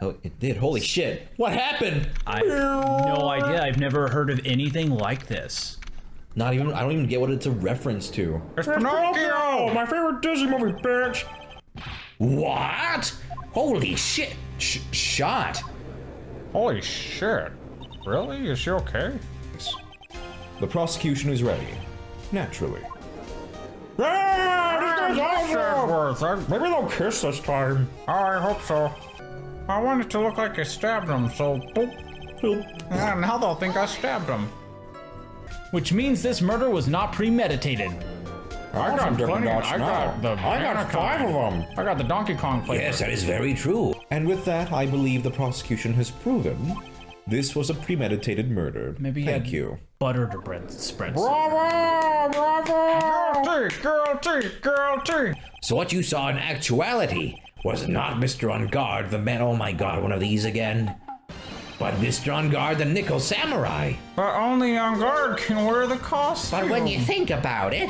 Oh, it did. Holy shit. What happened? I have no idea. I've never heard of anything like this. Not even, I don't even get what it's a reference to. It's Pinocchio! My favorite Disney movie, bitch! What? Holy shit. Shot. Holy shit. Really? Is she okay? The prosecution is ready. Naturally. Yeah, this guy's awesome! Maybe they'll kiss this time. I hope so. I want it to look like I stabbed him, so boop. Yeah, now they'll think I stabbed him. Which means this murder was not premeditated. I got plenty. I got 5 of them. I got the Donkey Kong flavor. Yes, that is very true. And with that, I believe the prosecution has proven this was a premeditated murder. Maybe Thank you. Butter to bread spreads. Bravo! Bravo! Girl T! So what you saw in actuality was not Mr. On Guard, the man, oh my god, one of these again. But Mr. On Guard, the Nickel Samurai. But only On Guard can wear the costume. But when you think about it...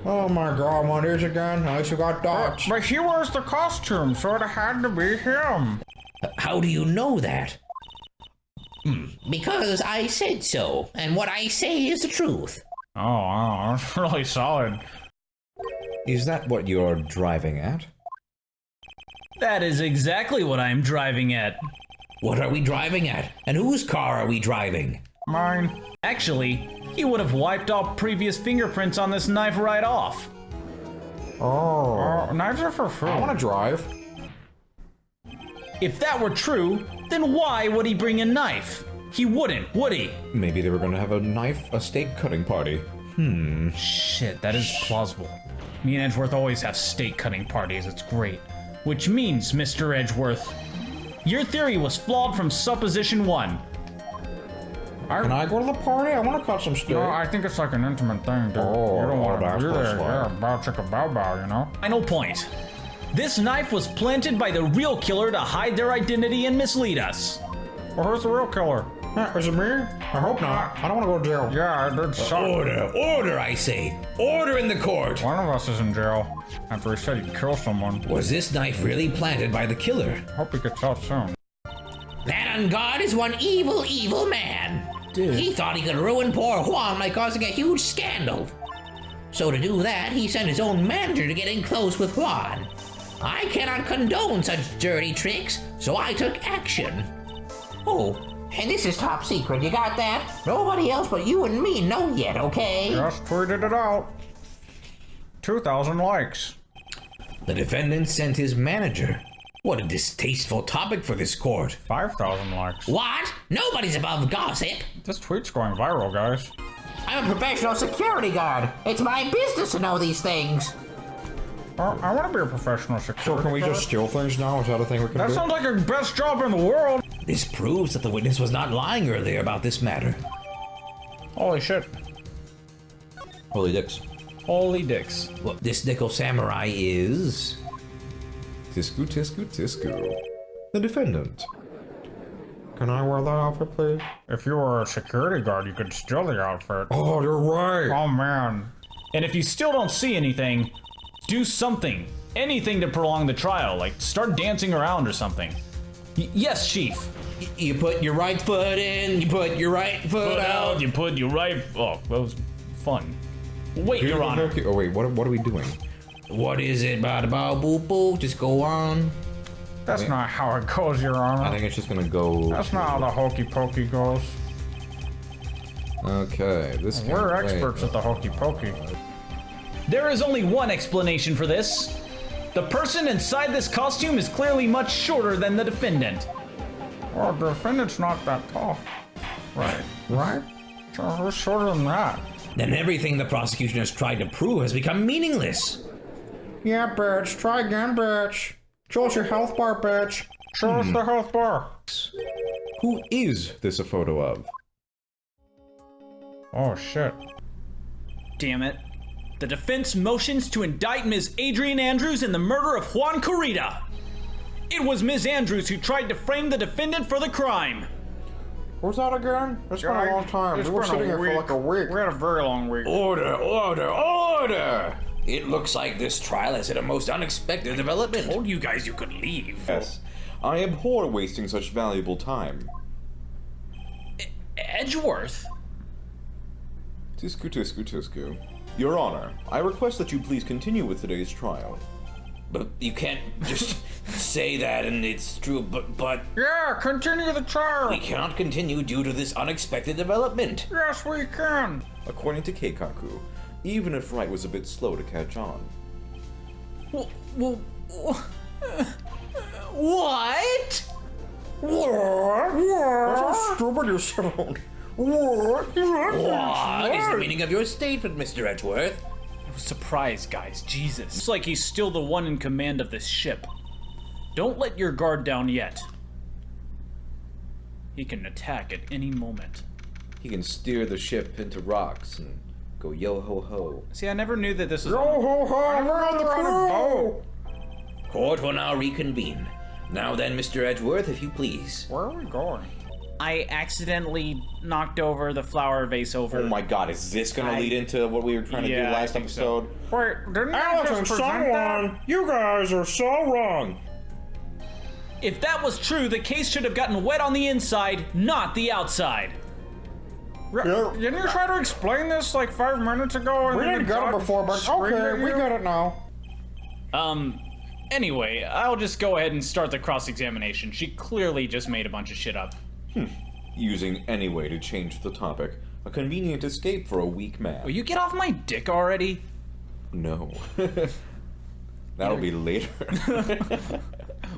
Oh my god, what is again? I also got dots. But he wears the costume, so it had to be him. How do you know that? Because I said so, and what I say is the truth. Oh, wow, that's really solid. Is that what you're driving at? That is exactly what I'm driving at. What are we driving at? And whose car are we driving? Mine. Actually, he would have wiped off previous fingerprints on this knife right off. Oh, knives are for food. I want to drive. If that were true, then why would he bring a knife? He wouldn't, would he? Maybe they were gonna have a steak cutting party. Shit, that is plausible. Me and Edgeworth always have steak cutting parties, it's great. Which means, Mr. Edgeworth, your theory was flawed from supposition 1. Can I go to the party? I want to cut some steak. No, I think it's like an intimate thing, dude. Oh, you don't want to do that. Yeah, bow chicka bow bow, you know? Final point. This knife was planted by the real killer to hide their identity and mislead us. Well, who's the real killer? Is it me? I hope not. I don't want to go to jail. Yeah, I did suck. Order, I say. Order in the court. One of us is in jail after he said he'd kill someone. Was this knife really planted by the killer? Hope he gets out soon. That On Guard is one evil, evil man. Dude. He thought he could ruin poor Juan by causing a huge scandal. So to do that, he sent his own manager to get in close with Juan. I cannot condone such dirty tricks, so I took action. Oh, and this is top secret, you got that? Nobody else but you and me know yet, okay? Just tweeted it out. 2,000 likes. The defendant sent his manager. What a distasteful topic for this court. 5,000 likes. What? Nobody's above gossip. This tweet's going viral, guys. I'm a professional security guard. It's my business to know these things. I want to be a professional security guard. So can we just steal things now? Is that a thing we can do? That sounds like the best job in the world. This proves that the witness was not lying earlier about this matter. Holy shit. Holy dicks. Holy dicks. Well, this Nickel Samurai is... Tisku, tisku, tisku. The defendant. Can I wear that outfit, please? If you were a security guard, you could steal the outfit. Oh, you're right. Oh, man. And if you still don't see anything, do something. Anything to prolong the trial, like start dancing around or something. Yes, Chief. You put your right foot in, you put your right foot out. You put your right... Oh, that was fun. Wait, Your Honor. Oh, wait, what are we doing? What is it? Bada bow boop boop. Just go on. That's not how it goes, Your Honor. I think it's just gonna go... That's not how the hokey pokey goes. Okay, this... We're experts at the hokey pokey. There is only one explanation for this. The person inside this costume is clearly much shorter than the defendant. Well, the defendant's not that tall. Right? Right? So who's shorter than that? Then everything the prosecution has tried to prove has become meaningless. Yeah, bitch. Try again, bitch. Show us your health bar, bitch. Show us the health bar. Who is this a photo of? Oh, shit. Damn it. The defense motions to indict Ms. Adrienne Andrews in the murder of Juan Corrida. It was Ms. Andrews who tried to frame the defendant for the crime. What's that again? It's been a long time. We were sitting here for like a week. We had a very long week. Order, order, order! It looks like this trial has had a most unexpected development. I told you guys you could leave. Yes. I abhor wasting such valuable time. Edgeworth? Tisku, tisku, tisku. Your Honor, I request that you please continue with today's trial. But you can't just say that and it's true, but Yeah, continue the trial. we cannot continue due to this unexpected development. Yes, we can. According to Keikaku, even if Wright was a bit slow to catch on. Well, what? That's how stupid you sound. What is the meaning of your statement, Mr. Edgeworth? I was surprised, guys. Jesus. It's like he's still the one in command of this ship. Don't let your guard down yet. He can attack at any moment. He can steer the ship into rocks and go yo-ho-ho. See, I never knew that this was... Ho-ho, never on the boat. Court will now reconvene. Now then, Mr. Edgeworth, if you please. Where are we going? I accidentally knocked over the flower vase over. Oh my god, is this gonna lead into what we were trying to do Yeah, last I think so. episode? Wait, didn't Alex I and just present that? someone! You guys are so wrong! If that was true, the case should have gotten wet on the inside, not the outside. Didn't you try to explain this like 5 minutes ago? And We then didn't you get it got before, but screamed at okay, we you? get it now. Anyway, I'll just go ahead and start the cross-examination. She clearly just made a bunch of shit up. Using any way to change the topic. A convenient escape for a weak man. Will you get off my dick already? No. That'll be later.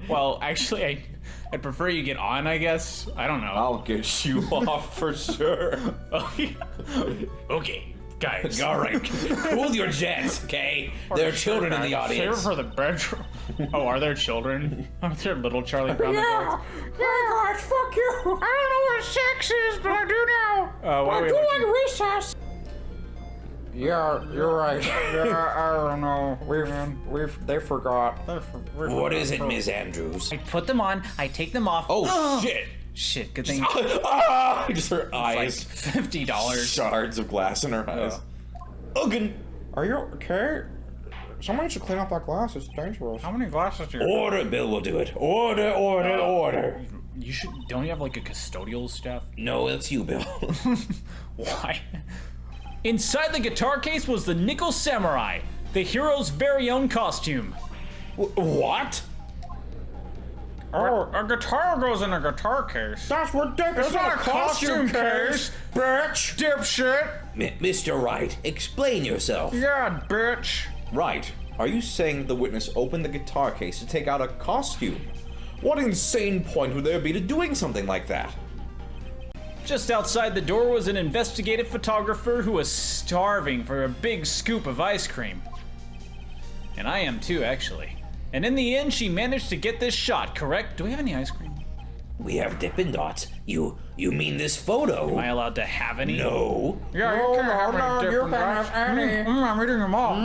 Well, actually, I'd prefer you get on, I guess. I don't know. I'll get you off for sure. Okay, guys. All right, cool your jets, okay? There are children in the Save it audience. for the bedroom. Oh, are there children? Are there little Charlie Brown adults? Yeah, guys, fuck you. I don't know what sex is, but I do now. What are we looking- recess. Yeah, you're right. Yeah, I don't know. They forgot. What is it, Ms. Andrews? I put them on, I take them off. Oh, shit! Shit, good thing. Ah! Just her Like eyes. $50. Shards of glass in her eyes. Ugin! Are you okay? Someone should clean up that glass. It's dangerous. How many glasses do you have? Order, Bill will do it. Order, order, order. You should. Don't you have like a custodial staff? No, it's you, Bill. Why? Inside the guitar case was the Nickel Samurai, the hero's very own costume. What? Oh, a guitar goes in a guitar case. That's ridiculous. It's not a costume case, bitch. Dipshit. Mr. Wright, explain yourself. Yeah, bitch. Right. Are you saying the witness opened the guitar case to take out a costume? What insane point would there be to doing something like that? Just outside the door was an investigative photographer who was starving for a big scoop of ice cream. And I am too, actually. And in the end, she managed to get this shot, correct? Do we have any ice cream? We have Dippin' Dots. You mean this photo? Am I allowed to have any? No. Yeah, you can't have any different guys. I'm eating them all.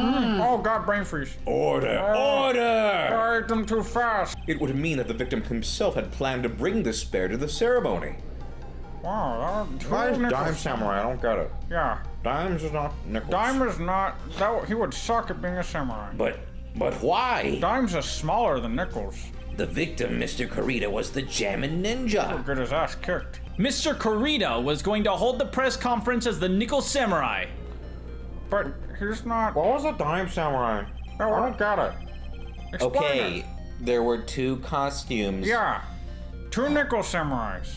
Oh, God, brain freeze. Order, order! I ate them too fast. It would mean that the victim himself had planned to bring this spare to the ceremony. Wow, that Why is nickels. Dime Samurai? I don't get it. Yeah, Dimes is not nickels. Dime is not. That he would suck at being a samurai. But why? Dimes is smaller than Nickels. The victim, Mr. Kurita, was the Jammin' Ninja. Get his ass kicked. Mr. Kurita was going to hold the press conference as the Nickel Samurai. But he's not. What was a Dime Samurai? I don't get it. Explain Okay, it. there were two costumes. Yeah, two Nickel Samurais.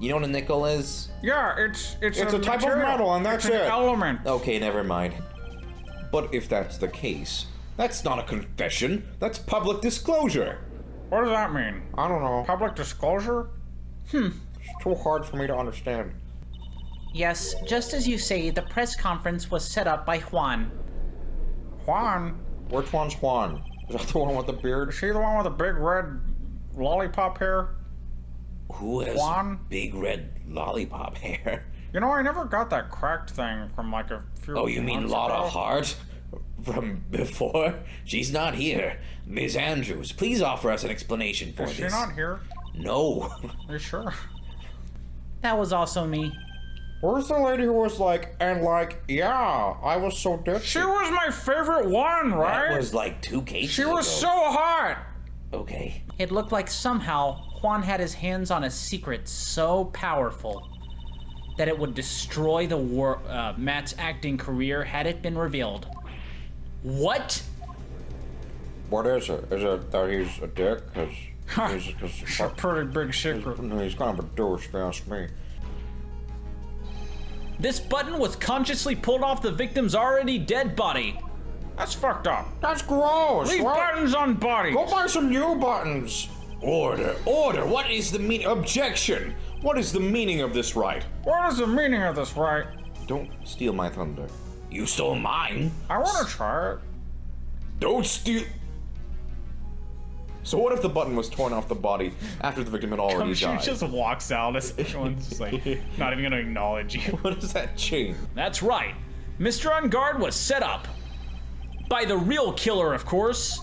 You know what a nickel is? Yeah, it's It's a type of material. metal, and that's it's an it. element. Okay, never mind. But if that's the case, that's not a confession. That's public disclosure. What does that mean? I don't know. Public disclosure? It's too hard for me to understand. Yes, just as you say, the press conference was set up by Juan. Juan? Which one's Juan? Is that the one with the beard? Is he the one with the big red lollipop hair? Who has Juan? big red lollipop hair? You know, I never got that cracked thing from like a few Oh, you mean months Lotta ago. Hart? From before? She's not here. Ms. Andrews, please offer us an explanation for Is she this. not here? No. Are you sure? That was also me. Where's the lady who was like, yeah, I was so ditzy. She was my favorite one, right? That was like 2 cases She was ago. so hot! Okay. it looked like somehow Juan had his hands on a secret so powerful that it would destroy Matt's acting career had it been revealed. What? What is it? Is it that he's a dick? It's a pretty big secret. He's kind of a douche, if you ask me. This button was consciously pulled off the victim's already dead body. That's fucked up. That's gross. Leave buttons on bodies. Go buy some new buttons. Order, order, what is the meaning? Objection! What is the meaning of this right? What is the meaning of this, right? Don't steal my thunder. You stole mine? I want to try it. Don't steal. So what if the button was torn off the body after the victim had already She died? just walks out as everyone's just like, not even gonna acknowledge you. What does that change? That's right. Mr. On Guard was set up. By the real killer, of course.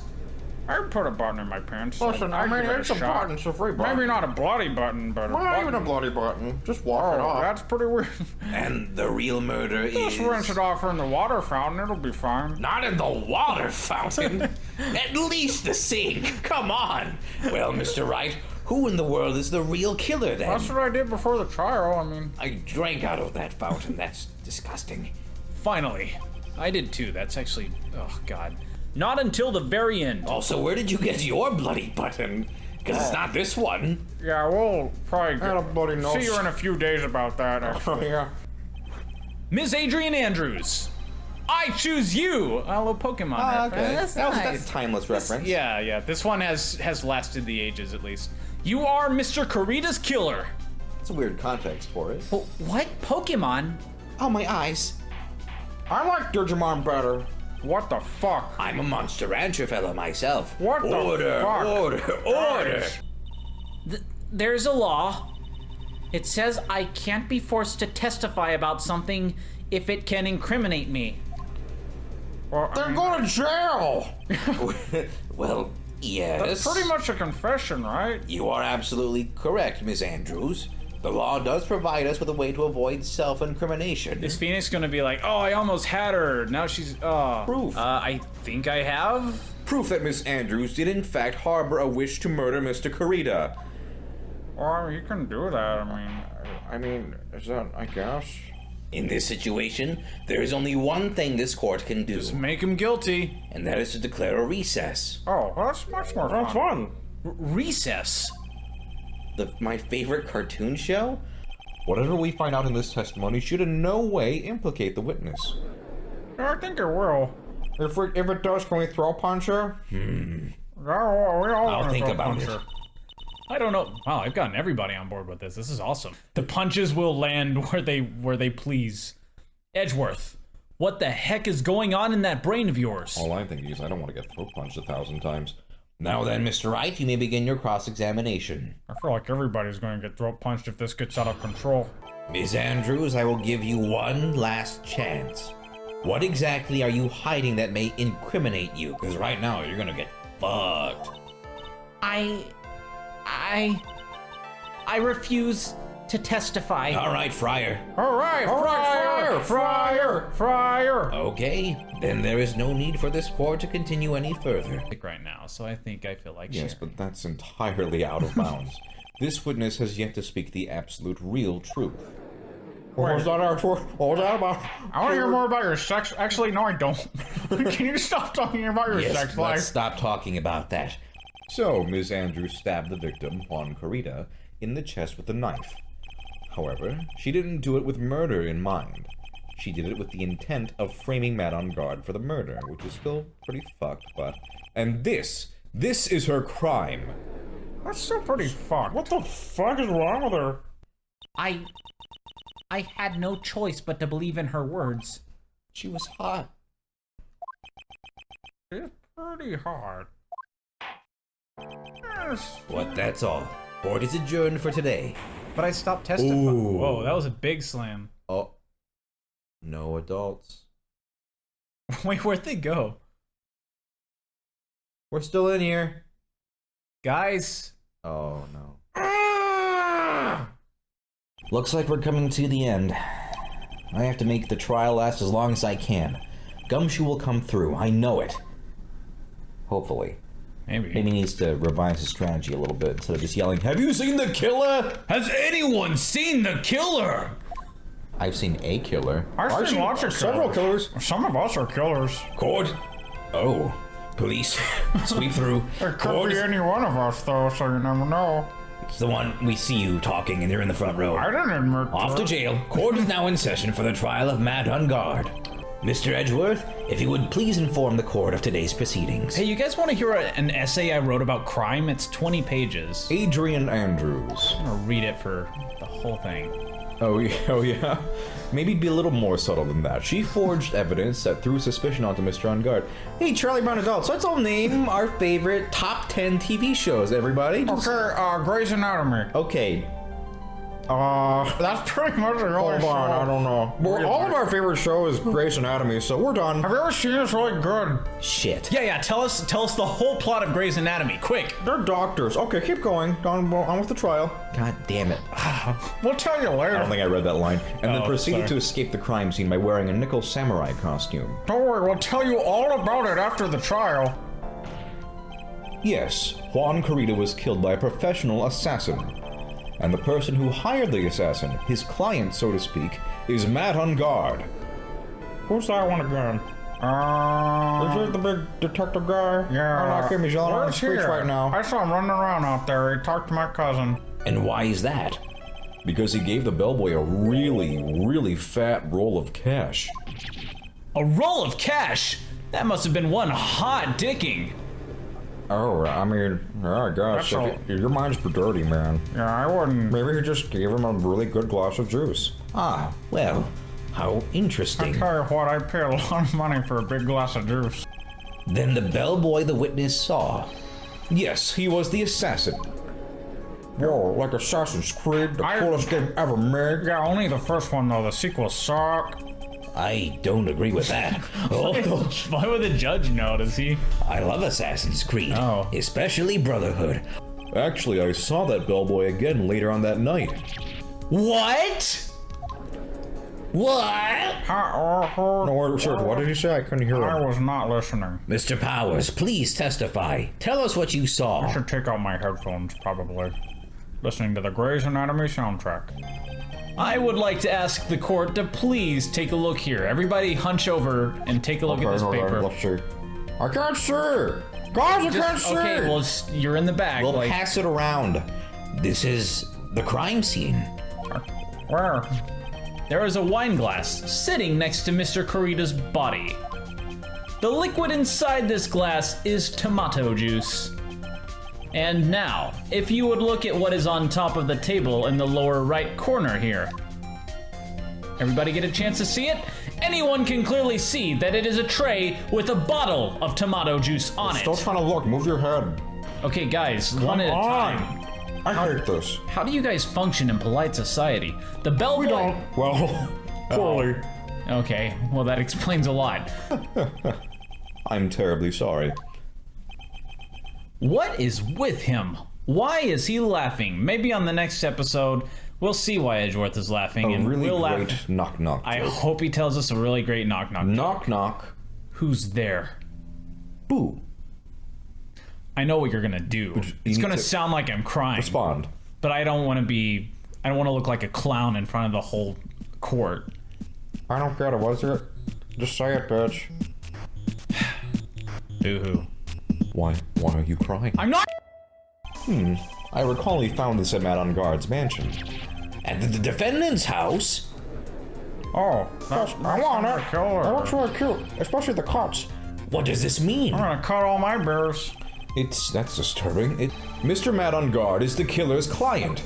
I put a button in my pants. Listen, I mean, it's a button, it's a free button. Maybe not a bloody button, but a Not button. even a bloody button. Just walk it off. That's pretty weird. And the real murder Just is... rinse it off in the water fountain, it'll be fine. Not in the water fountain. At least the sink. Come on. Well, Mr. Wright, who in the world is the real killer then? That's what I did before the trial, I mean. I drank out of that fountain. That's disgusting. Finally. I did too. That's actually, oh God. Not until the very end. Also, where did you get your bloody button? Because it's not this one. Yeah, we'll probably I had a bloody nose. see you in a few days about that, actually. Yeah. Ms. Adrian Andrews. I choose you. A little Pokemon reference. That's a timeless reference. Yeah. This one has lasted the ages at least. You are Mr. Kurita's killer. It's a weird context for it. What? Pokemon? Oh, my eyes. I like Digimon better. What the fuck? I'm a Monster Rancher fella myself. What the order, fuck? Order! There's a law. It says I can't be forced to testify about something if it can incriminate me. Well, Then go to jail. Well, yes. That's pretty much a confession, right? You are absolutely correct, Miss Andrews. The law does provide us with a way to avoid self-incrimination. Is Phoenix gonna be like, oh, I almost had her. Now she's, Proof. I think I have. Proof that Miss Andrews did in fact harbor a wish to murder Mr. Kurita. Well, you can do that, I mean, is that, I guess? In this situation, there is only one thing this court can do, Just make him guilty. and that is to declare a recess. Oh, well, that's much more fun. That's fun. Recess. My favorite cartoon show? Whatever we find out in this testimony should in no way implicate the witness. Yeah, I think it will. If it does, can we throw punch her? Yeah, well, we all I'll wanna think throw about punch it. her. I don't know. Wow, I've gotten everybody on board with this. This is awesome. The punches will land where they please. Edgeworth, what the heck is going on in that brain of yours? All I'm thinking is I don't want to get throat punched 1,000 times. Now then, Mr. Wright, you may begin your cross-examination. I feel like everybody's going to get throat punched if this gets out of control. Ms. Andrews, I will give you one last chance. What exactly are you hiding that may incriminate you? Because right now, you're gonna get fucked. I refuse to testify. All right, Friar. All right, Friar! Okay, then there is no need for this court to continue any further. Right now, so I feel like Yes, sharing. but that's entirely out of bounds. This witness has yet to speak the absolute real truth. What was that about? I want to hear more about your sex. Actually, no, I don't. Can you stop talking about your Yes, sex let's life? stop talking about that. So, Ms. Andrews stabbed the victim, Juan Kurita, in the chest with a knife. However, she didn't do it with murder in mind. She did it with the intent of framing Matt on guard for the murder, which is still pretty fucked, but... And this is her crime. That's still pretty fucked. What the fuck is wrong with her? I had no choice but to believe in her words. She was hot. It's pretty hard. Yes. What, that's all. Court is adjourned for today. But I stopped testifying. Whoa, that was a big slam. Oh. No adults. Wait, where'd they go? We're still in here. Guys. Oh, no. Looks like we're coming to the end. I have to make the trial last as long as I can. Gumshoe will come through, I know it. Hopefully. Maybe. Maybe he needs to revise his strategy a little bit instead of just yelling, "Have you seen the killer?" Has anyone seen the killer? I've seen a killer. I've seen lots of Several killers. Some of us are killers. Court? Oh, police. Sweep through. It could Court? be any one of us, though, so you never know. It's the one we see you talking and they're in the front row. I didn't admit Off to it. jail. Court is now in session for the trial of Matt Ungard. Mr. Edgeworth, if you would please inform the court of today's proceedings. Hey, you guys want to hear an essay I wrote about crime? It's 20 pages. Adrian Andrews. I'm gonna read it for the whole thing. Oh yeah? Maybe be a little more subtle than that. She forged evidence that threw suspicion onto Mr. Ungard. Hey, Charlie Brown Adults, let's all name our favorite top 10 TV shows, everybody. Okay, Grey's Anatomy. Okay. That's pretty much the only Hold on, I don't know. Well, all of our favorite show is Grey's Anatomy, so we're done. Have you ever seen it? It's really good. Shit. Yeah, tell us the whole plot of Grey's Anatomy, quick. They're doctors. Okay, keep going. On with the trial. God damn it. We'll tell you I later. don't think I read that line. And then Oh, proceeded sorry. to escape the crime scene by wearing a nickel samurai costume. Don't worry, we'll tell you all about it after the trial. Yes, Juan Corrida was killed by a professional assassin. And the person who hired the assassin, his client so to speak, is Matt Ungard. Who's that one again? Is it the big detective guy? Yeah. I like him. He's yelling on the Where's streets he? right now. I saw him running around out there. He talked to my cousin. And why is that? Because he gave the bellboy a really fat roll of cash. A roll of cash? That must have been one hot dicking. Oh, I mean, I guess. That's If your mind's pretty dirty, man. Yeah, I wouldn't. Maybe he just gave him a really good glass of juice. Ah, well, how I interesting. tell you what, I pay a lot of money for a big glass of juice. Then the bellboy the witness saw. Yes, he was the assassin. Whoa, like Assassin's Creed, the I- coolest game ever made. Yeah, only the first one though. The sequels suck. I don't agree with that. Oh, Why would the judge know? Does he? I love Assassin's Creed, Oh. especially Brotherhood. Actually, I saw that bellboy again later on that night. What? What? No, sir, what did he say? I couldn't hear I him. was not listening. Mr. Powers, please testify. Tell us what you saw. I should take out my headphones, probably. Listening to the Grey's Anatomy soundtrack. I would like to ask the court to please take a look here. Everybody hunch over and take a look at this Okay, paper. let's see. I can't see! Guys, I can't see! Okay, well, you're in the back. We'll like, pass it around. This is the crime scene. Where? there is a wine glass sitting next to Mr. Corrida's body. The liquid inside this glass is tomato juice. And now, if you would look at what is on top of the table in the lower right corner here. Everybody get a chance to see it? Anyone can clearly see that it is a tray with a bottle of tomato juice on it. Still trying to look. Move your head. Okay, guys, one at a time. I hate this. How do you guys function in polite society? The bellboy. We don't. Well, poorly. Okay, well that explains a lot. I'm terribly sorry. What is with him? Why is he laughing? Maybe on the next episode, we'll see why Edgeworth is laughing, A and really we'll great laugh. knock-knock I joke. hope he tells us a really great knock-knock. Knock-knock. Who's there? Boo. I know what you're gonna do. It's need gonna to sound like I'm crying, Respond. but I don't want to be. I don't want to look like a clown in front of the whole court. I don't get it. What is it? Just say it, bitch. Boo-hoo. Why are you crying? I'm not. I recall he found this at Matt Ungard's mansion. At the defendant's house? Oh, that's I want it. Killer. That looks really cute, especially the cuts. What does this mean? I'm gonna cut all my bears. That's disturbing. Mr. Matt Ungard is the killer's client.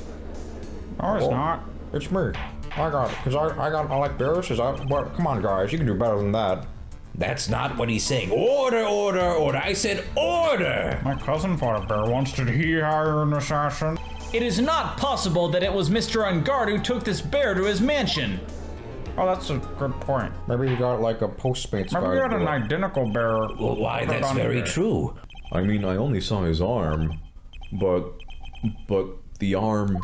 No, it's not. It's me. I got it. Cause I like bears. Is that what? Come on, guys. You can do better than that. That's not what he's saying. Order, order, order. I said order. My cousin fought a bear once. Did he hire an assassin? It is not possible that it was Mr. Ungard who took this bear to his mansion. Oh, that's a good point. Maybe he got like a Postmates Maybe guy. we had to an do it. identical bear. Well, why, put that's on very eBay. true. I mean, I only saw his arm, but the arm,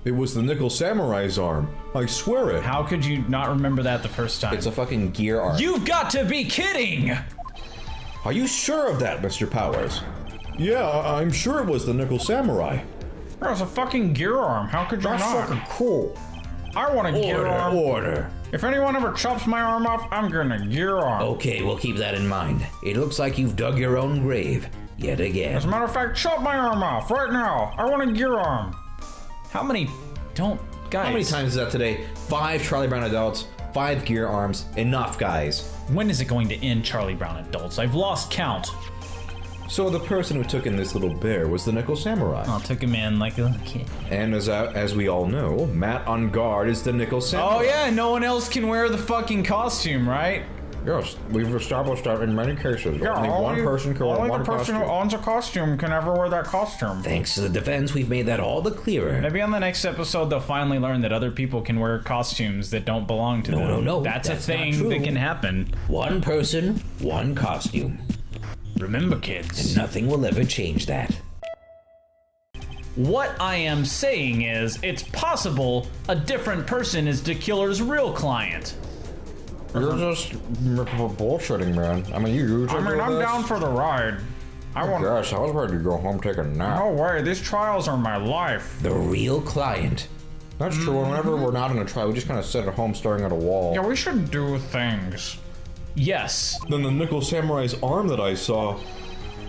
it was the Nickel Samurai's arm. I swear it. How could you not remember that the first time? It's a fucking gear arm. You've got to be kidding! Are you sure of that, Mr. Powers? Yeah, I'm sure it was the Nickel Samurai. There's a fucking gear arm. How could you That's not? fucking cool. I want a gear arm. Order. If anyone ever chops my arm off, I'm getting a gear arm. Okay, we'll keep that in mind. It looks like you've dug your own grave. Yet again. As a matter of fact, chop my arm off right now. I want a gear arm. How many? Don't, guys. How many times is that today? 5 Charlie Brown adults, 5 gear arms. Enough, guys. When is it going to end, Charlie Brown adults? I've lost count. So the person who took in this little bear was the Nickel Samurai. I took him in like a little kid. And as we all know, Matt on guard is the Nickel Samurai. Oh yeah, no one else can wear the fucking costume, right? Yes, we've established that in many cases. Yeah, only one person can wear only one the person costume. who owns a costume can ever wear that costume. Thanks to the defense, we've made that all the clearer. Maybe on the next episode they'll finally learn that other people can wear costumes that don't belong to them. No, That's a that's thing not true. that can happen. One person, one costume. Remember, kids. Nothing will ever change that. What I am saying is, it's possible a different person is the killer's real client. You're just bullshitting, man. I mean, you usually I mean, do I'm this. down for the ride. Yes, I was ready to go home, take a nap. No way, these trials are my life. The real client. That's true. Whenever we're not in a trial, we just kind of sit at home staring at a wall. Yeah, we should do things. Yes, Then the Nickel Samurai's arm that I saw.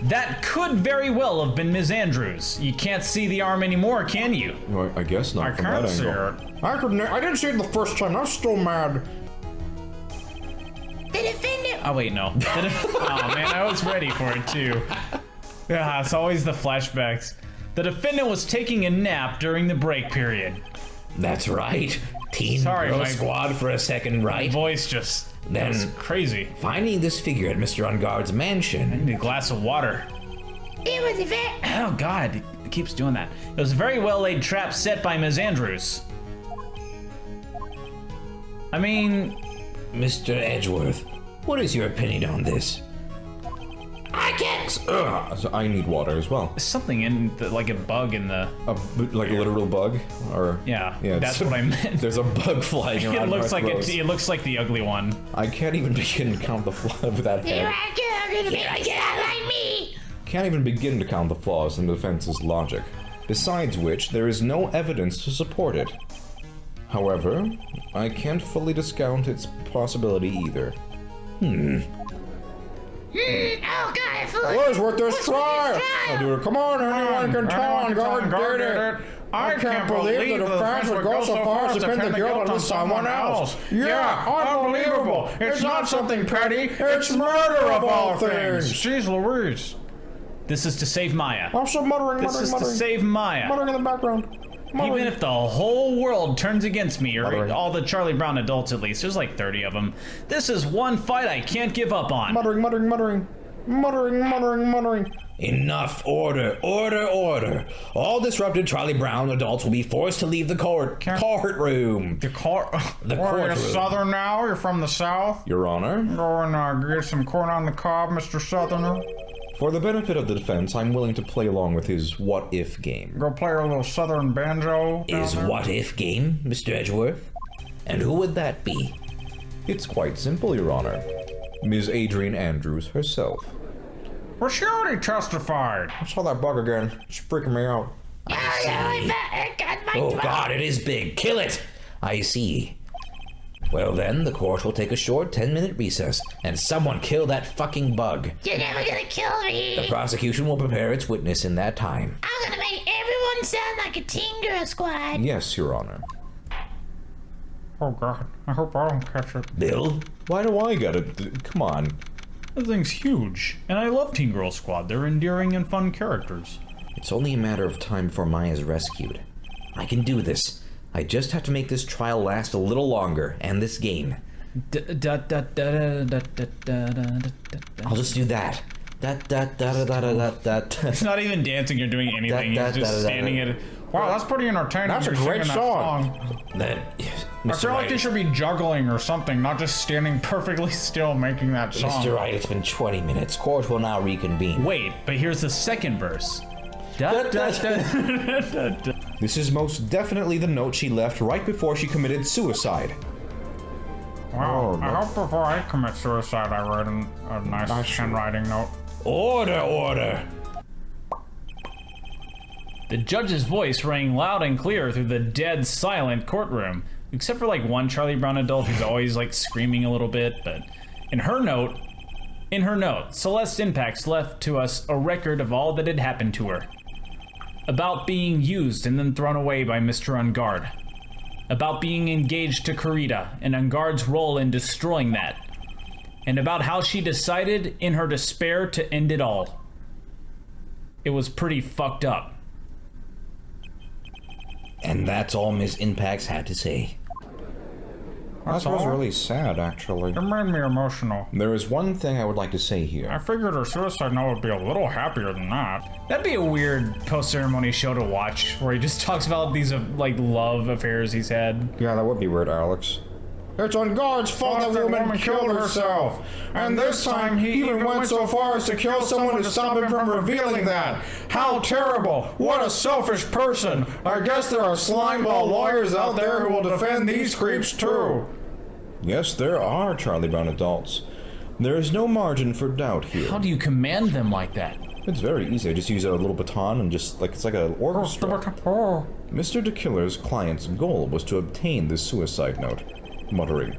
that could very well have been Ms. Andrews. You can't see the arm anymore, can you? Well, I guess not I from can't that see angle. it. I didn't see it the first time. I'm still mad. The defendant. Oh wait, no. Oh man, I was ready for it too. Yeah, it's always the flashbacks. The defendant was taking a nap during the break period. That's right. Teen Sorry, Girl my- Squad for a second, My right? voice just Then- was crazy. Finding this figure at Mr. Unguard's mansion. I need a glass of water. It was a vet. Oh god, it keeps doing that. It was a very well laid trap set by Ms. Andrews. I mean, Mr. Edgeworth, what is your opinion on this? I can't. So I need water as well. something in the, like a bug in the. Like a literal bug, or Yeah, it's- that's what I meant. There's a bug flying around. It looks my like throat. it looks like the ugly one. I can't even begin to count the flaws with that head. Can't even begin to count the flaws in the defense's logic. Besides which, there is no evidence to support it. However, I can't fully discount its possibility either. Oh God! Where's worth this trial? Oh, dude, come on, anyone can tell on guard did it. I can't believe the defense would go so far as to pin the guilt on someone else. Yeah, unbelievable. It's not something petty. It's murder of all things. Jeez Louise. This is to save Maya. Also muttering, This is to save Maya. muttering in the background. Even if the whole world turns against me, or Muttering. all the Charlie Brown adults at least, there's like 30 of them. This is one fight I can't give up on. Muttering. Enough! Order! All disrupted Charlie Brown adults will be forced to leave the courtroom. The car. The What, you're courtroom. Southern now? You're from the South? Your Honor, Go and get some corn on the cob, Mr. Southerner. for the benefit of the defense, I'm willing to play along with his what-if game. Go play a little Southern banjo. down Is there. what if game, Mr. Edgeworth? And who would that be? It's quite simple, Your Honor. Ms. Adrian Andrews herself. Well, she already testified. I saw that bug again. It's freaking me out. Oh God, it is big. Kill it! I see. Well then, the court will take a short 10-minute recess, and someone kill that fucking bug. You're never gonna kill me. The prosecution will prepare its witness in that time. I'm gonna make everyone sound like a Teen Girl Squad. Yes, Your Honor. Oh, God. I hope I don't catch it. Bill? Why do I get it? Come on. That thing's huge. And I love Teen Girl Squad. They're endearing and fun characters. It's only a matter of time before Maya's rescued. I can do this. I just have to make this trial last a little longer, and this game. I'll just do that. It's not even dancing or doing anything. He's just standing at. Wow, that's pretty entertaining. That's a You're great singing that song. That, I feel like they should be juggling or something, not just standing perfectly still making that song. Mr. Wright, it's been 20 minutes. Court will now reconvene. Wait, but here's the second verse. This is most definitely the note she left right before she committed suicide. Wow, Oh, I hope before I commit suicide I write a nice handwriting note. Order! The judge's voice rang loud and clear through the dead silent courtroom, except for like one Charlie Brown adult who's always like screaming a little bit. But in her note, Celeste Impacts left to us a record of all that had happened to her. About being used and then thrown away by Mr. Ungard. About being engaged to Kurita and Ungard's role in destroying that. And about how she decided in her despair to end it all. It was pretty fucked up. And that's all Miss Impacts had to say. That was really sad, actually. It made me emotional. There is one thing I would like to say here. I figured her suicide note would be a little happier than that. That'd be a weird post-ceremony show to watch, where he just talks about these like love affairs he's had. Yeah, that would be weird, Alex. It's Ungard's fault that woman killed herself. And this time he even went so far as to kill someone to stop him from revealing that. How terrible! What a selfish person! I guess there are slimeball lawyers out there who will defend these creeps too. Yes, there are Charlie Brown adults. There is no margin for doubt here. How do you command them like that? It's very easy. I just use a little baton and just like it's like an orchestra. Mr. DeKiller's client's goal was to obtain this suicide note. Muttering.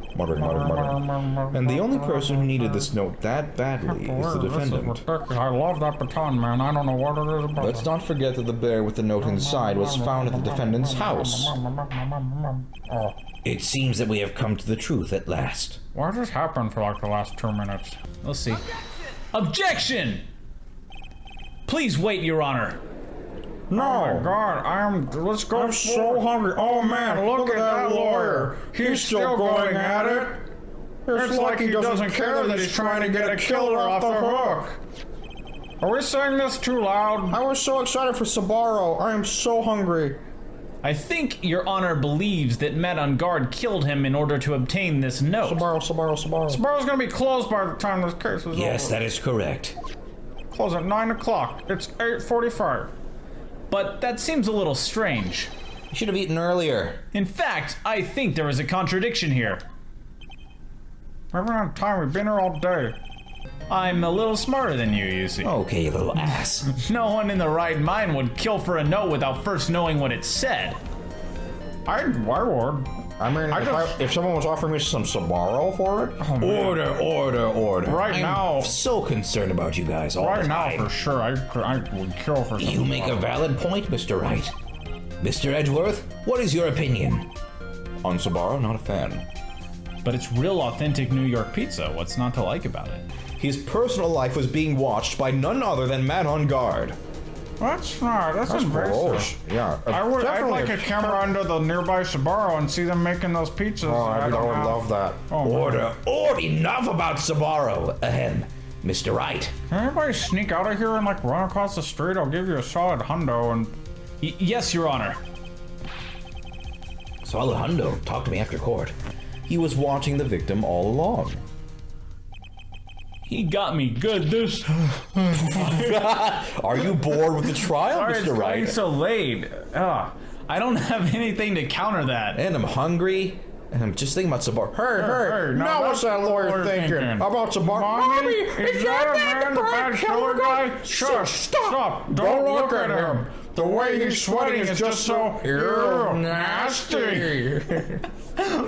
And the only person who needed this note that badly is the defendant. I love that baton, man. I don't know what it is about. Let's not forget that the bear with the note inside was found at the defendant's house. It seems that we have come to the truth at last. What just happened for like the last 2 minutes? We'll see. Objection! Please wait, Your Honor. No, oh my God, let's go. I'm so hungry. Oh man, look at that lawyer. He's still going at it. It's like he doesn't care that he's trying to get a killer off the hook. Are we saying this too loud? I was so excited for Sbarro. I am so hungry. I think Your Honor believes that Matt Ungard killed him in order to obtain this note. Sbarro's gonna be closed by the time this case is over. Yes, that is correct. Close at 9 o'clock. It's 8:45. But that seems a little strange. You should have eaten earlier. In fact, I think there is a contradiction here. We haven't had time. We've been here all day. I'm a little smarter than you see. Okay, you little ass. No one in the right mind would kill for a note without first knowing what it said. I would. I mean, if someone was offering me some Sbarro for it... Oh, Order. Right now... I'm so concerned about you guys all the time. Right now, for sure, I would kill for some You make a valid point, Mr. Wright. Mr. Edgeworth, what is your opinion? On Sbarro, not a fan. But it's real authentic New York pizza. What's not to like about it? His personal life was being watched by none other than Matt Ungard. That's invasive. Gross. Yeah. I'd like a camera under the nearby Sbarro and see them making those pizzas. Oh, I would love that. Oh, Order. Enough about Sbarro. Ahem. Mr. Wright. Can anybody sneak out of here and like run across the street? I'll give you a solid hundo and... Yes, Your Honor. Solid hundo. Talk to me after court. He was watching the victim all along. He got me good this time. Are you bored with the trial, Sorry, Mr. Wright? it's so late. I don't have anything to counter that. And I'm hungry, and I'm just thinking about Sbarro. Hey, now what's that lawyer thinking? About Sbarro? Mommy, is that man the bad killer guy? Shush, stop. Don't look at him. The way he's sweating is just so nasty.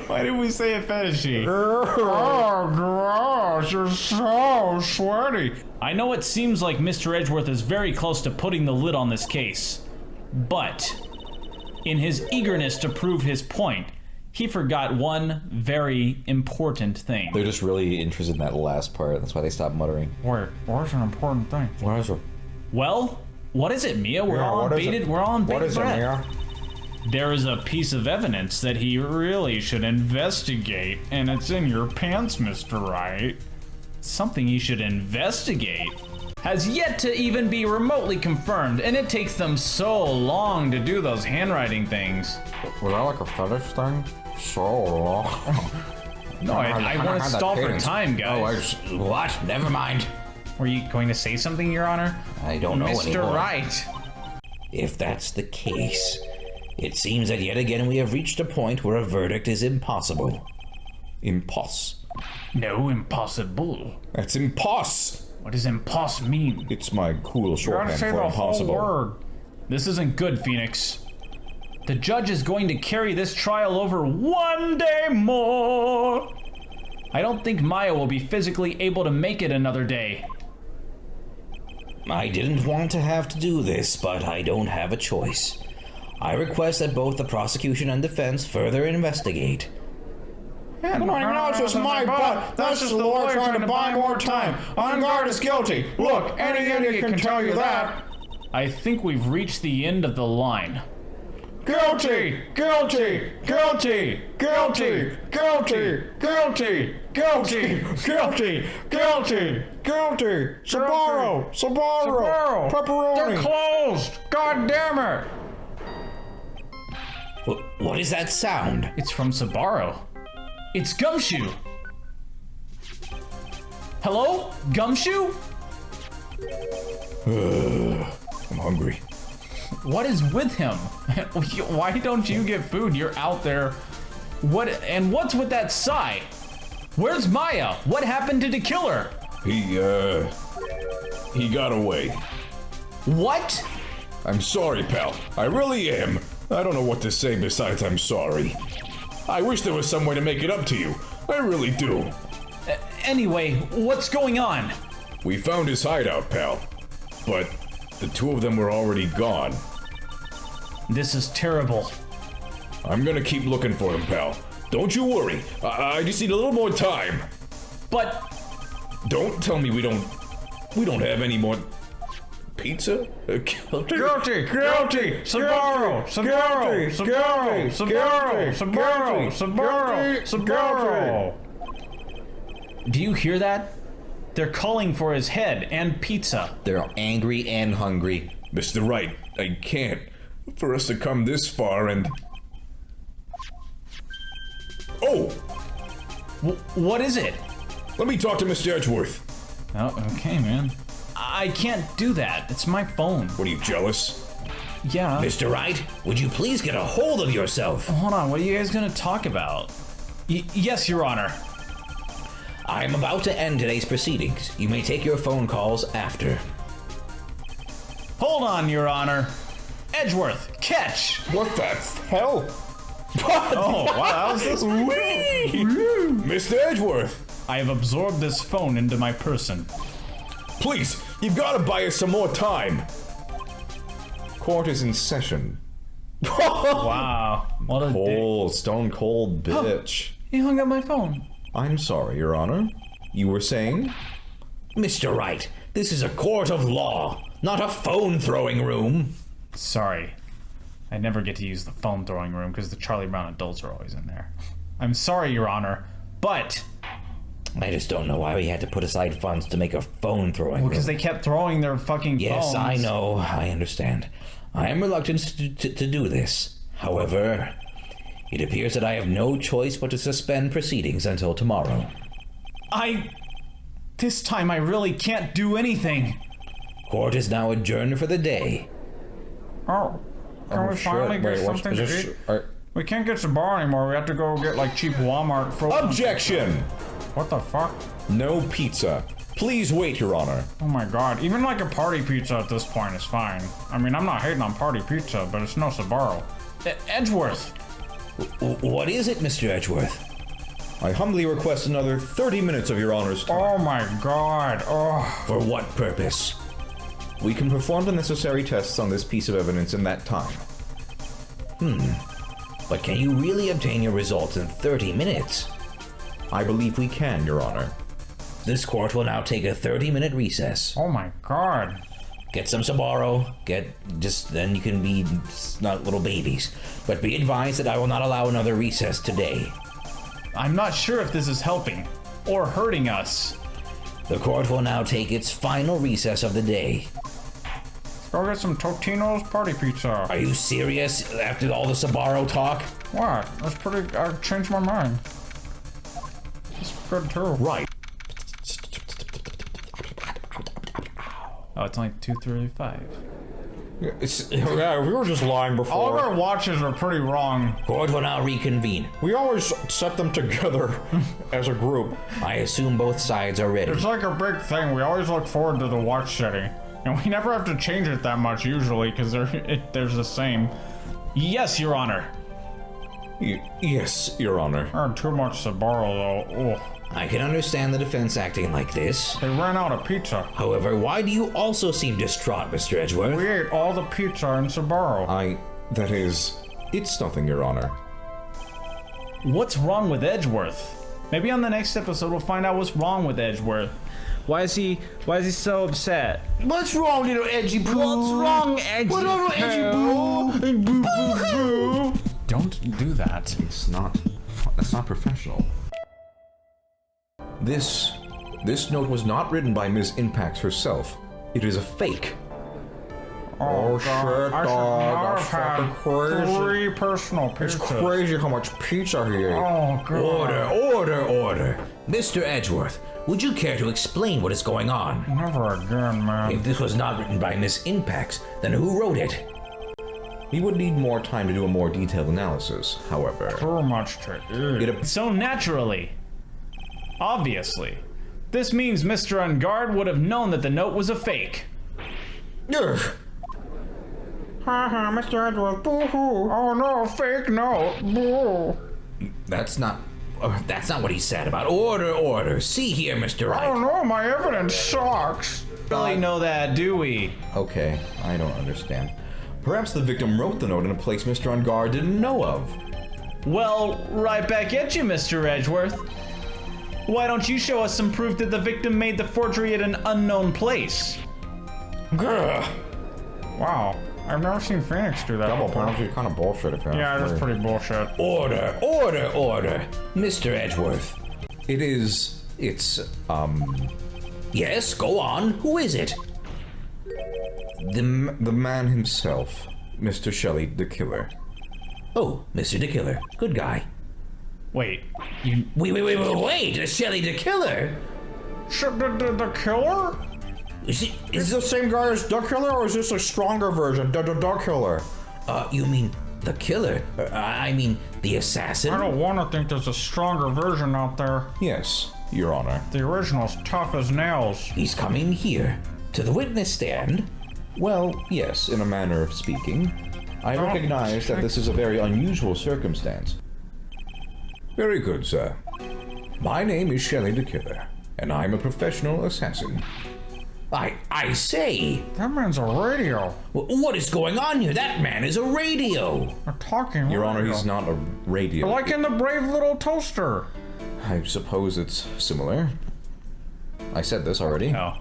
Why did we say it fetishy? Oh, gross. You're so sweaty. I know it seems like Mr. Edgeworth is very close to putting the lid on this case, but in his eagerness to prove his point, he forgot one very important thing. They're just really interested in that last part. That's why they stopped muttering. Wait, what's an important thing? What is it? Well, what is it, Mia? We're all on bated breath. There is a piece of evidence that he really should investigate, and it's in your pants, Mr. Wright. Something he should investigate has yet to even be remotely confirmed, and it takes them so long to do those handwriting things. Was that like a fetish thing? So long. No, I want to stall for time, guys. What? Never mind. Were you going to say something, Your Honor? I don't know Mr. anymore. Wright. If that's the case, it seems that yet again we have reached a point where a verdict is impossible. No, impossible. That's impos. What does impos mean? It's my cool You gotta shorthand say for the whole impossible. word. This isn't good, Phoenix. The judge is going to carry this trial over one day more. I don't think Maya will be physically able to make it another day. I didn't want to have to do this, but I don't have a choice. I request that both the prosecution and defense further investigate. Come on, now it's just my butt. That's just the lawyer trying to buy more time. On guard is guilty. Look, any idiot can tell you that. I think we've reached the end of the line. Guilty! Guilty! Guilty! Guilty! Guilty! Guilty! Guilty! Guilty! Guilty! Guilty! Sbarro! Sbarro! Pepperoni! They're closed! God damn it! What is that sound? It's from Sbarro. It's Gumshoe. Hello? Gumshoe? I'm hungry. What is with him? Why don't you get food? You're out there. What's with that sigh? Where's Maya? What happened to the killer? He got away. What? I'm sorry, pal. I really am. I don't know what to say besides I'm sorry. I wish there was some way to make it up to you. I really do. Anyway, what's going on? We found his hideout, pal. But the two of them were already gone. This is terrible. I'm gonna keep looking for them, pal. Don't you worry. I just need a little more time. But Don't tell me we don't have any more pizza? Guilty! Guilty! Sbarro! Sbarro! Sbarro! Sbarro! Sbarro! Sbarro! do you hear that? They're calling for his head and pizza. They're angry and hungry. Mr. Wright, I can't. For us to come this far and... Oh! What is it? Let me talk to Mr. Edgeworth. Oh, okay, man. I can't do that. It's my phone. What are you, jealous? Yeah. Mr. Wright, would you please get a hold of yourself? Hold on, what are you guys gonna talk about? Yes, Your Honor. I'm about to end today's proceedings. You may take your phone calls after. Hold on, Your Honor. Edgeworth, catch! What the hell? Oh, wow, that was this Mr. Edgeworth! I have absorbed this phone into my person. Please, you've got to buy us some more time. Court is in session. Wow. What a dick. Cold, stone cold bitch. He hung up my phone. I'm sorry, Your Honor. You were saying? Mr. Wright, this is a court of law, not a phone-throwing room. Sorry. I never get to use the phone throwing room because the Charlie Brown adults are always in there. I'm sorry, Your Honor, but... I just don't know why we had to put aside funds to make a phone-throwing room. Because they kept throwing their fucking phones. Yes, I know. I understand. I am reluctant to do this. However, it appears that I have no choice but to suspend proceedings until tomorrow. This time I really can't do anything. Court is now adjourned for the day. Oh, can we finally get something to eat? We can't get Sbarro anymore. We have to go get like cheap Walmart frozen. Objection! What the fuck? No pizza. Please wait, Your Honor. Oh my god, even like a party pizza at this point is fine. I mean, I'm not hating on party pizza, but it's no Sbarro. Edgeworth. What is it, Mr. Edgeworth? I humbly request another 30 minutes of Your Honor's time. Oh my god, oh. For what purpose? We can perform the necessary tests on this piece of evidence in that time. But can you really obtain your results in 30 minutes? I believe we can, Your Honor. This court will now take a 30-minute recess. Oh my god. Get some Sbarro, then you can be not little babies. But be advised that I will not allow another recess today. I'm not sure if this is helping or hurting us. The court will now take its final recess of the day. Go get some Totino's party pizza. Are you serious after all the Sbarro talk? What? That's pretty, I changed my mind. It's good too. Right. Oh, it's only 2:35. Yeah, we were just lying before. All of our watches are pretty wrong. Court will now reconvene. We always set them together as a group. I assume both sides are ready. It's like a big thing. We always look forward to the watch setting. And we never have to change it that much usually, because there's the same. Yes, Your Honor. Yes, Your Honor. Too much Sbarro, though. Ugh. I can understand the defense acting like this. They ran out of pizza. However, why do you also seem distraught, Mr. Edgeworth? We ate all the pizza in Sbarro. That is... It's nothing, Your Honor. What's wrong with Edgeworth? Maybe on the next episode we'll find out what's wrong with Edgeworth. Why is he so upset? What's wrong, little Edgy Poo? What's wrong, Edgy What's wrong, little Edgy Poo? Boo, boo, boo. Don't do that. That's not professional. This note was not written by Ms. Impax herself. It is a fake. Oh shit, dog. That's fucking crazy. 3 personal pizzas. It's crazy how much pizza he ate. Oh, God. Order. Mr. Edgeworth, would you care to explain what is going on? Never again, man. If this was not written by Miss Impax, then who wrote it? We would need more time to do a more detailed analysis, however. Too much to eat. So naturally. Obviously. This means Mr. Ungard would have known that the note was a fake. Ugh. Haha, Mr. Edgeworth, boo-hoo. Oh no, fake note. Boo. That's not what he said about order. See here, Mr. Wright. Oh no, my evidence sucks. Really know that, do we? Okay, I don't understand. Perhaps the victim wrote the note in a place Mr. Ungard didn't know of. Well, right back at you, Mr. Edgeworth. Why don't you show us some proof that the victim made the forgery at an unknown place? Grr. Wow. I've never seen Phoenix do that. Double before. penalty, kind of bullshit if Yeah, that's pretty bullshit. Order. Mr. Edgeworth. Yes, go on. Who is it? The man himself, Mr. Shelley the Killer. Oh, Mr. the Killer. Good guy. Wait, Wait, a Shelley the Killer? The killer? Is Is the same guy as Duck Killer, or is this a stronger version? The Duck Killer. you mean the killer? I mean the assassin? I don't want to think there's a stronger version out there. Yes, Your Honor. The original's tough as nails. He's coming here, to the witness stand. Well, yes, in a manner of speaking. I recognize that this is a very unusual circumstance. Very good, sir. My name is Shelley the Killer, and I'm a professional assassin. I say, That man's a radio. what is going on here? That man is a radio. A talking Your radio. Honor, he's not a radio. Like in the Brave Little Toaster. I suppose it's similar. I said this already. no.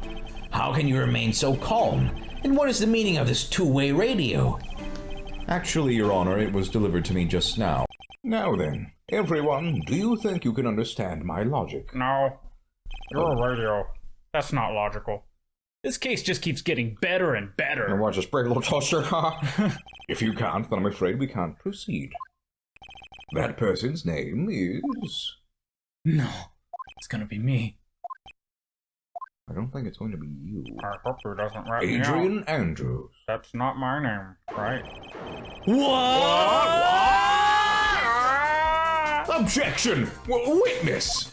How can you remain so calm? And what is the meaning of this two-way radio? Actually, Your Honor, it was delivered to me just now. Now then, everyone, do you think you can understand my logic? No. You're a radio. That's not logical. This case just keeps getting better and And better. watch this Brave Little Toaster. If you can't, then I'm afraid we can't proceed. That person's name is... No, it's gonna be me. I don't think it's going to be you. I hope he doesn't rat me out. Adrian Andrews. That's not my name, right? Objection! Witness!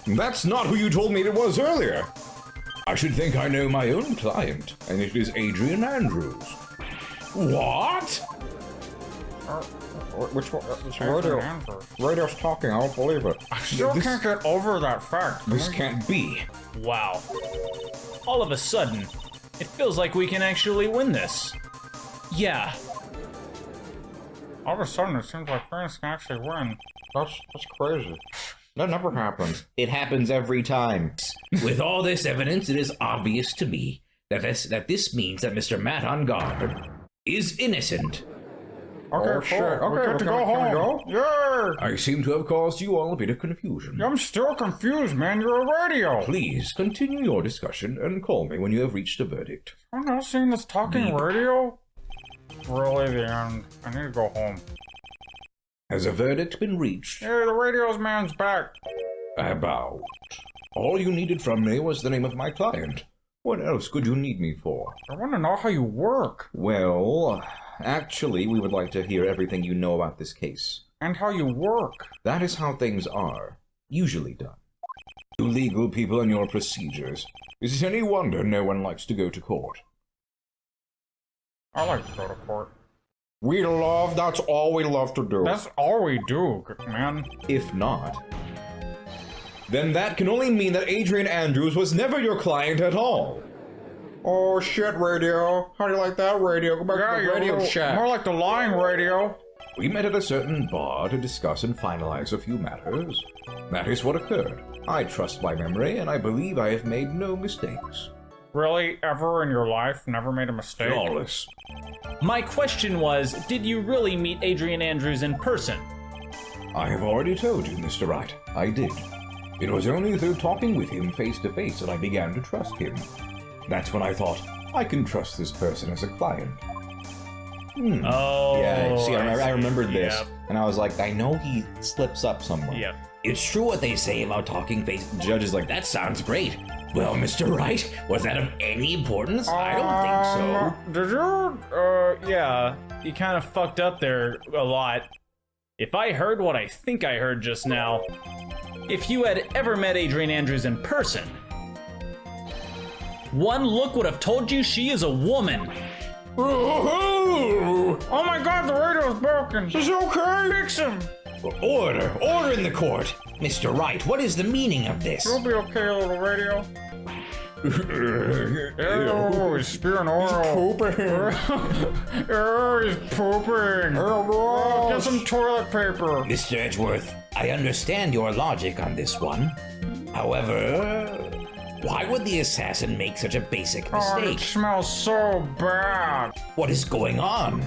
That's not who you told me it was earlier. I should think I know my own client, and it is Adrian Andrews. What? Which one? This radio. Radio's talking, I don't believe it. I still can't get over that fact. This can't be. Wow. All of a sudden, it feels like we can actually win this. Yeah. All of a sudden, it seems like Phoenix can actually win. That's crazy. That never happens. It happens every time. With all this evidence, it is obvious to me that this means that Mr. Matt Ungard is innocent. Okay, Oh, cool. shit. Okay, We get to can go we home. go? I seem to have caused you all a bit of confusion. I'm still confused, man. You're a radio. Please continue your discussion and call me when you have reached a verdict. I've not seen this talking radio. Really, the end. I need to go home. Has a verdict been reached? Hey, the radio's man's back. About. All you needed from me was the name of my client. What else could you need me for? I want to know how you work. Well, actually, we would like to hear everything you know about this case. And how you work. That is how things are usually done. You legal people and your procedures. Is it any wonder no one likes to go to court? I like to go to court. That's all we love to do. That's all we do, man. If not, then that can only mean that Adrian Andrews was never your client at all. Oh shit, radio. How do you like that, radio? Go back to the radio shack. More like the lying radio. We met at a certain bar to discuss and finalize a few matters. That is what occurred. I trust my memory, and I believe I have made no mistakes. Really? Ever in your life? Never made a mistake? Flawless. My question was, did you really meet Adrian Andrews in person? I have already told you, Mr. Wright. I did. It was only through talking with him face to face that I began to trust him. That's when I thought, I can trust this person as a client. Oh. Yeah, see, I remembered this, Yep. and I was like, I know he slips up somewhere. Yep. It's true what they say about talking face. Judge is like, That sounds great. Well, Mr. Wright, was that of any importance? I don't think so. Did you? Yeah, you kind of fucked up there a lot. If I heard what I think I heard just now, if you had ever met Adrian Andrews in person, one look would have told you she is a woman. Oh my god, the radio's broken. Is it okay? Fix him. Order! Order in the court! Mr. Wright, what is the meaning of this? You'll be okay, little radio. Oh, he's spewing oil. Pooping. Oh, he's pooping. Oh, Get some toilet paper. Mr. Edgeworth, I understand your logic on this one. However, why would the assassin make such a basic Oh, it mistake? smells so bad. What is going on?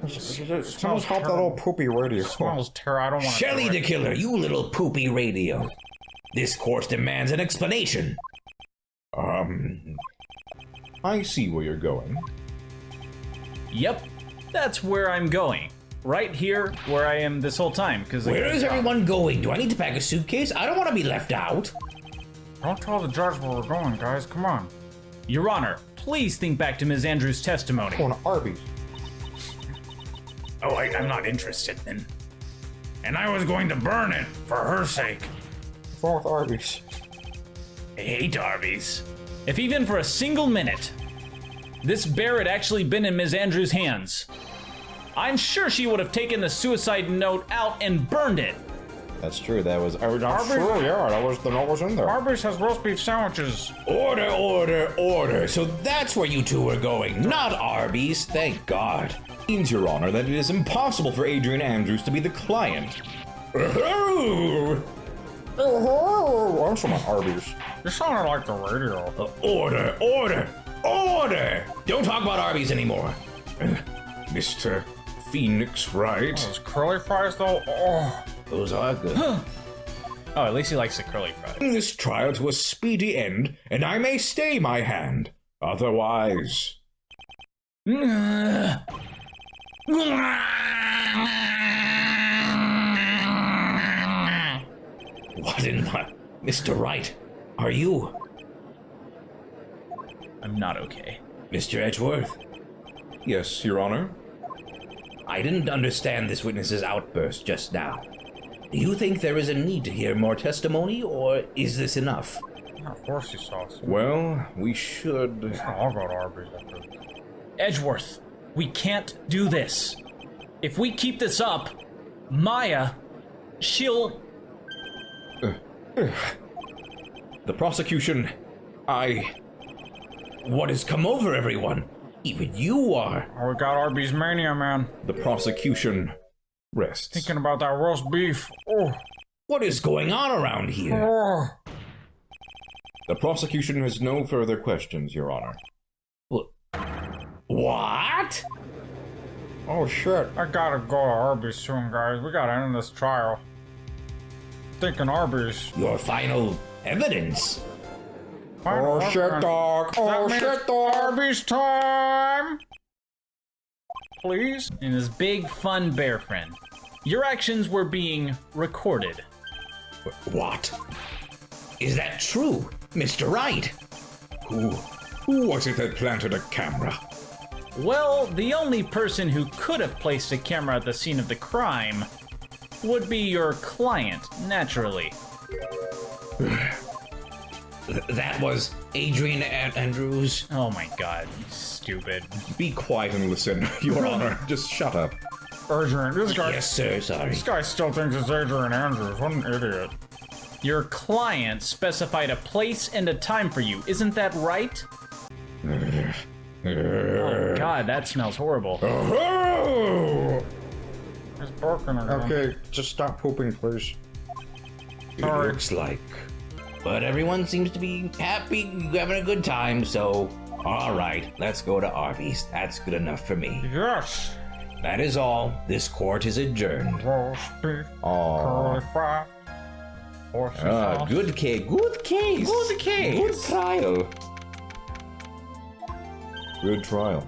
Someone's help that old poopy radio. Smells terrible. I don't want to. Shelly the Killer, you little poopy radio. This court demands an explanation. I see where you're going. Yep, that's where I'm going. Right here, where I am this whole time. Because Where is everyone going? Do I need to pack a suitcase? I don't want to be left out. Don't tell the judge where we're going, guys. Come on. Your Honor, please think back to Ms. Andrews' testimony. Going to Arby's. Oh, I'm not interested then. And I was going to burn it for her sake. What's wrong with Arby's? I hate Arby's. If even for a single minute, this bear had actually been in Ms. Andrews' hands, I'm sure she would have taken the suicide note out and burned it. That's true, that was... I'm sure, yeah, that was the note was in there. Arby's has roast beef sandwiches. Order, order, order. So that's where you two are going, not Arby's. Thank God. means, Your Honor, that it is impossible for Adrian Andrews to be the client. Oh, I'm from Arby's. You sounded like the radio. Order, order, order. Don't talk about Arby's anymore. Mr. Phoenix Wright. Those curly fries, though. Oh. Those are good. Oh, at least he likes the curly fries. Bring this trial to a speedy end, and I may stay my hand. Otherwise... What in the... Mr. Wright, are you... I'm not okay. Mr. Edgeworth? Yes, Your Honor? I didn't understand this witness's outburst just now. Do you think there is a need to hear more testimony, or is this enough? Of course you saw us. Well, we should... I'll go to Arby's after. Edgeworth, we can't do this. If we keep this up, Maya, she'll... The prosecution... What has come over everyone? Even you are. Oh, we got Arby's mania, man. The prosecution rests. Thinking about that roast beef. Oh. What is going on around here? Oh. The prosecution has no further questions, Your Honor. What? Oh shit. I gotta go to Arby's soon, guys. We gotta end this trial. Thinking Arby's. Your final evidence? Oh shit, dog. Oh shit, dog. Arby's time. Please. And his big, fun bear friend. Your actions were being recorded. What? Is that true, Mr. Wright? Who was it that planted a camera? Well, the only person who could have placed a camera at the scene of the crime would be your client, naturally. That was Adrian Andrews. Oh my god, stupid. Be quiet and listen, Your Honor. Just shut up. Adrian, this guy. Yes, sir, sorry. This guy still thinks it's Adrian Andrews. What an idiot. Your client specified a place and a time for you, isn't that right? Oh god, that smells horrible. He's barking again. Okay, just stop pooping, please. It looks like. But everyone seems to be happy, having a good time, so... Alright, let's go to Arby's. That's good enough for me. Yes. That is all. This court is adjourned. Roast beef, curly fry, horse sauce. Good case. Good case. Good case. Good trial. Good trial.